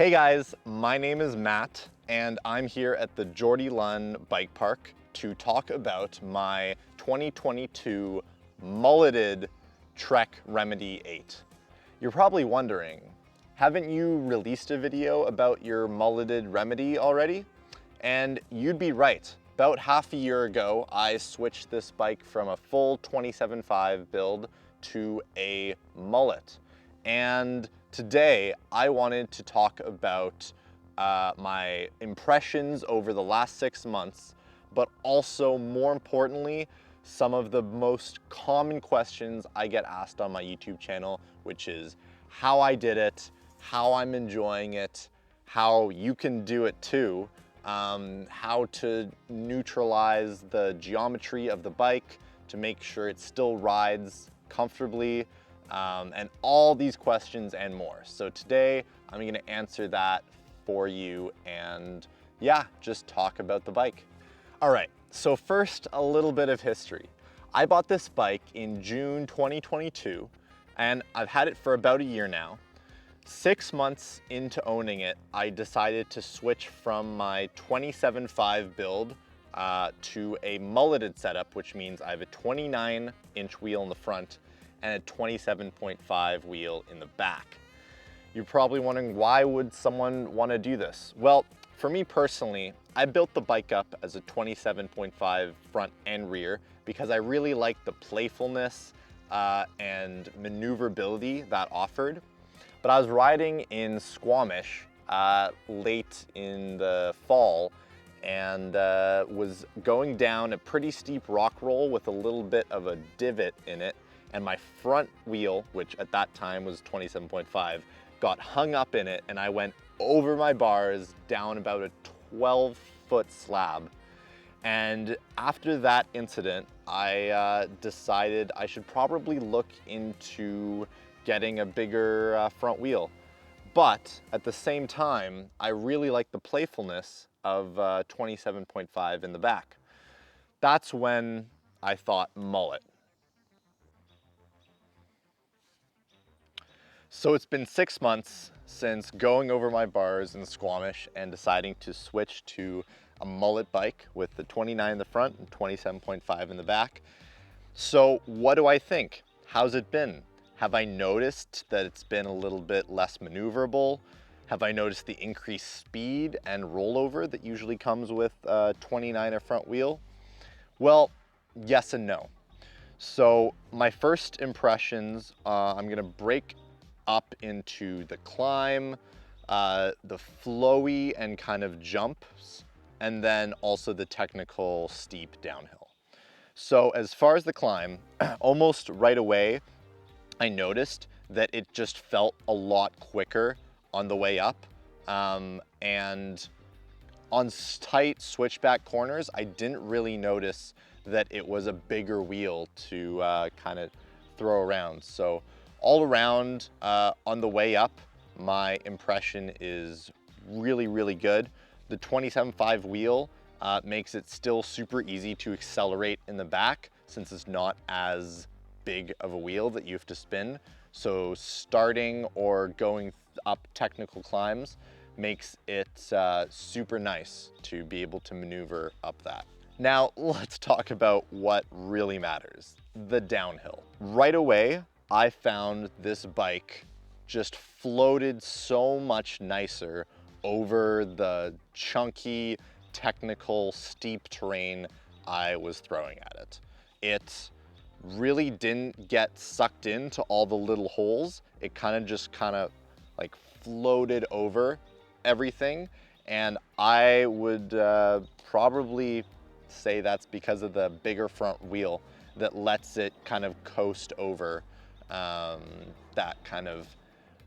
Hey guys, my name is Matt and I'm here at the Geordie Lunn Bike Park to talk about my 2022 mulleted Trek Remedy 8. You're probably wondering, haven't you released a video about your mulleted Remedy already? And you'd be right. About half a year ago, I switched this bike from a full 27.5 build to a mullet. And today, I wanted to talk about my impressions over the last 6 months, but also more importantly, some of the most common questions I get asked on my YouTube channel, which is how I did it, how I'm enjoying it, how you can do it too, how to neutralize the geometry of the bike to make sure it still rides comfortably, and all these questions and more. So today I'm gonna answer that for you and yeah, just talk about the bike. All right, so first a little bit of history. I bought this bike in June 2022 and I've had it for about a year now. 6 months into owning it, I decided to switch from my 27.5 build to a mulleted setup, which means I have a 29-inch wheel in the front and a 27.5 wheel in the back. You're probably wondering, why would someone want to do this? Well, for me personally, I built the bike up as a 27.5 front and rear because I really liked the playfulness and maneuverability that offered. But I was riding in Squamish late in the fall and was going down a pretty steep rock roll with a little bit of a divot in it, and my front wheel, which at that time was 27.5, got hung up in it and I went over my bars down about a 12-foot slab. And after that incident, I decided I should probably look into getting a bigger front wheel. But at the same time, I really like the playfulness of 27.5 in the back. That's when I thought mullet. So it's been 6 months since going over my bars in Squamish and deciding to switch to a mullet bike with the 29 in the front and 27.5 in the back. So what do I think? How's it been? Have I noticed that it's been a little bit less maneuverable? Have I noticed the increased speed and rollover that usually comes with a 29er front wheel? Well, yes and no. So my first impressions, I'm gonna break up into the climb, the flowy and kind of jumps, and then also the technical steep downhill. So as far as the climb, almost right away, I noticed that it just felt a lot quicker on the way up. And on tight switchback corners, I didn't really notice that it was a bigger wheel to kind of throw around. So all around, on the way up, my impression is really, really good. The 27.5 wheel makes it still super easy to accelerate in the back since it's not as big of a wheel that you have to spin. So starting or going up technical climbs makes it super nice to be able to maneuver up that. Now let's talk about what really matters, the downhill. Right away, I found this bike just floated so much nicer over the chunky, technical, steep terrain I was throwing at it. It really didn't get sucked into all the little holes. It just like floated over everything. And I would probably say that's because of the bigger front wheel that lets it kind of coast over that kind of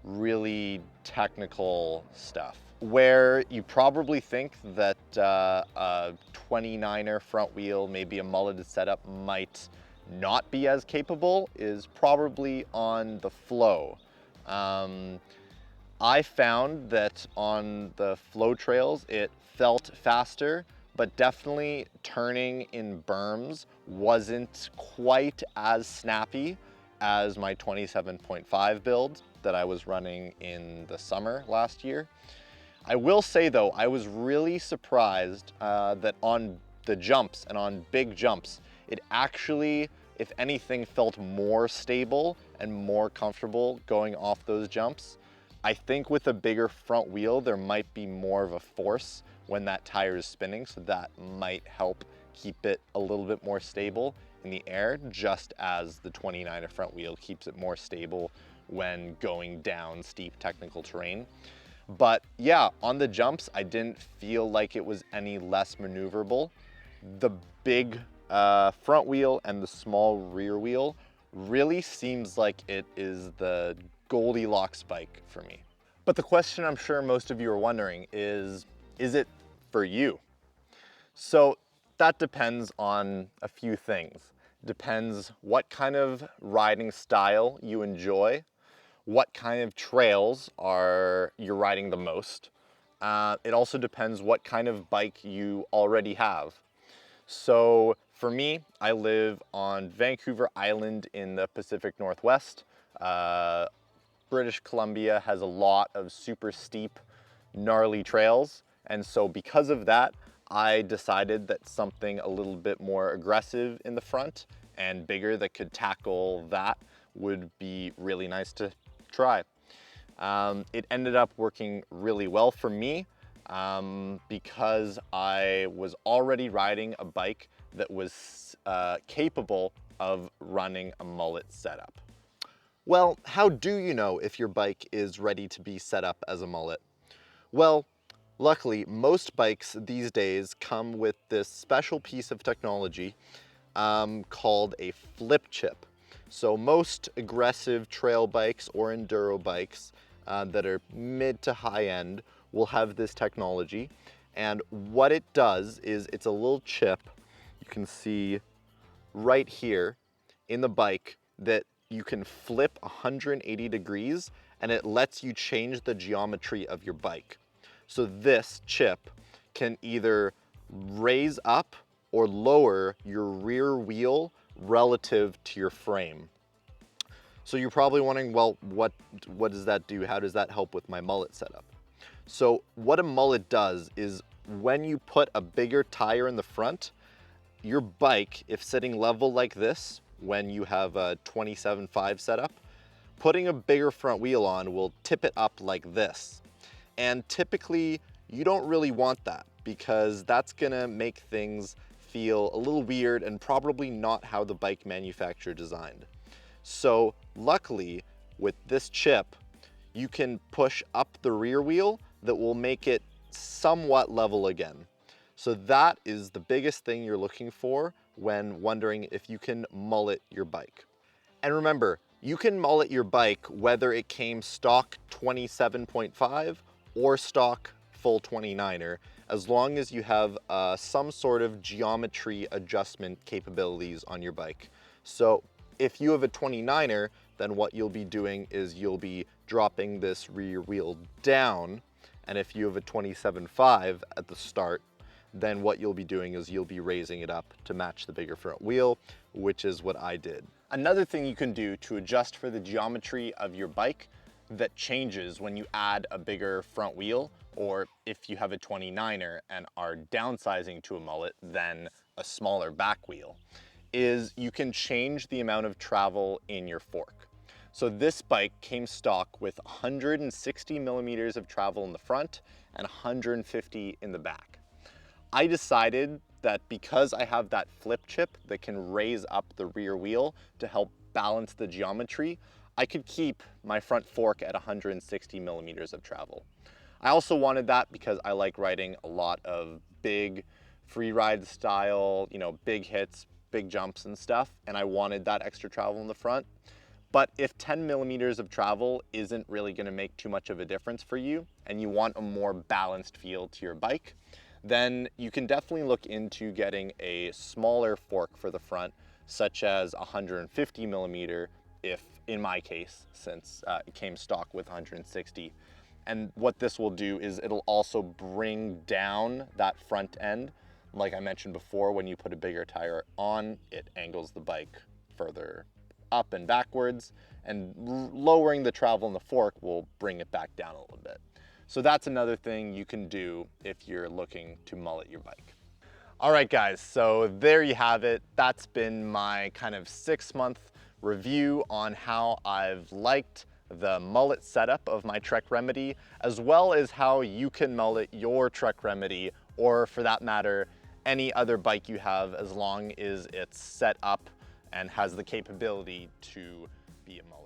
really technical stuff. Where you probably think that a 29er front wheel, maybe a mulleted setup, might not be as capable is probably on the flow. I found that on the flow trails, it felt faster, but definitely turning in berms wasn't quite as snappy as my 27.5 build that I was running in the summer last year. I will say though, I was really surprised that on the jumps and on big jumps, it actually, if anything, felt more stable and more comfortable going off those jumps. I think with a bigger front wheel, there might be more of a force when that tire is spinning, so that might help keep it a little bit more stable in the air, just as the 29er front wheel keeps it more stable when going down steep technical terrain. But yeah, on the jumps, I didn't feel like it was any less maneuverable. The big front wheel and the small rear wheel really seems like it is the Goldilocks bike for me. But the question I'm sure most of you are wondering is it for you? So that depends on a few things. Depends what kind of riding style you enjoy, what kind of trails you're riding the most. It also depends what kind of bike you already have. So for me, I live on Vancouver Island in the Pacific Northwest. British Columbia has a lot of super steep, gnarly trails. And so because of that, I decided that something a little bit more aggressive in the front and bigger that could tackle that would be really nice to try. It ended up working really well for me because I was already riding a bike that was capable of running a mullet setup. Well, how do you know if your bike is ready to be set up as a mullet? Well, luckily, most bikes these days come with this special piece of technology called a flip chip. So most aggressive trail bikes or enduro bikes that are mid to high end will have this technology. And what it does is it's a little chip you can see right here in the bike that you can flip 180 degrees and it lets you change the geometry of your bike. So this chip can either raise up or lower your rear wheel relative to your frame. So you're probably wondering, well, what does that do? How does that help with my mullet setup? So what a mullet does is when you put a bigger tire in the front, your bike, if sitting level like this, when you have a 27.5 setup, putting a bigger front wheel on will tip it up like this. And typically you don't really want that because that's gonna make things feel a little weird and probably not how the bike manufacturer designed. So luckily with this chip, you can push up the rear wheel that will make it somewhat level again. So that is the biggest thing you're looking for when wondering if you can mullet your bike. And remember, you can mullet your bike whether it came stock 27.5 or stock full 29er, as long as you have some sort of geometry adjustment capabilities on your bike. So if you have a 29er, then what you'll be doing is you'll be dropping this rear wheel down. And if you have a 27.5 at the start, then what you'll be doing is you'll be raising it up to match the bigger front wheel, which is what I did. Another thing you can do to adjust for the geometry of your bike that changes when you add a bigger front wheel, or if you have a 29er and are downsizing to a mullet, then a smaller back wheel, is you can change the amount of travel in your fork. So this bike came stock with 160 millimeters of travel in the front and 150 in the back. I decided that because I have that flip chip that can raise up the rear wheel to help balance the geometry, I could keep my front fork at 160 millimeters of travel. I also wanted that because I like riding a lot of big free ride style, big hits, big jumps and stuff, and I wanted that extra travel in the front. But if 10 millimeters of travel isn't really gonna make too much of a difference for you and you want a more balanced feel to your bike, then you can definitely look into getting a smaller fork for the front, such as 150 millimeter, if in my case, since it came stock with 160. And what this will do is it'll also bring down that front end. Like I mentioned before, when you put a bigger tire on, it angles the bike further up and backwards, and lowering the travel in the fork will bring it back down a little bit. So that's another thing you can do if you're looking to mullet your bike. All right guys, so there you have it. That's been my kind of 6-month review on how I've liked the mullet setup of my Trek Remedy, as well as how you can mullet your Trek Remedy, or for that matter, any other bike you have, as long as it's set up and has the capability to be a mullet.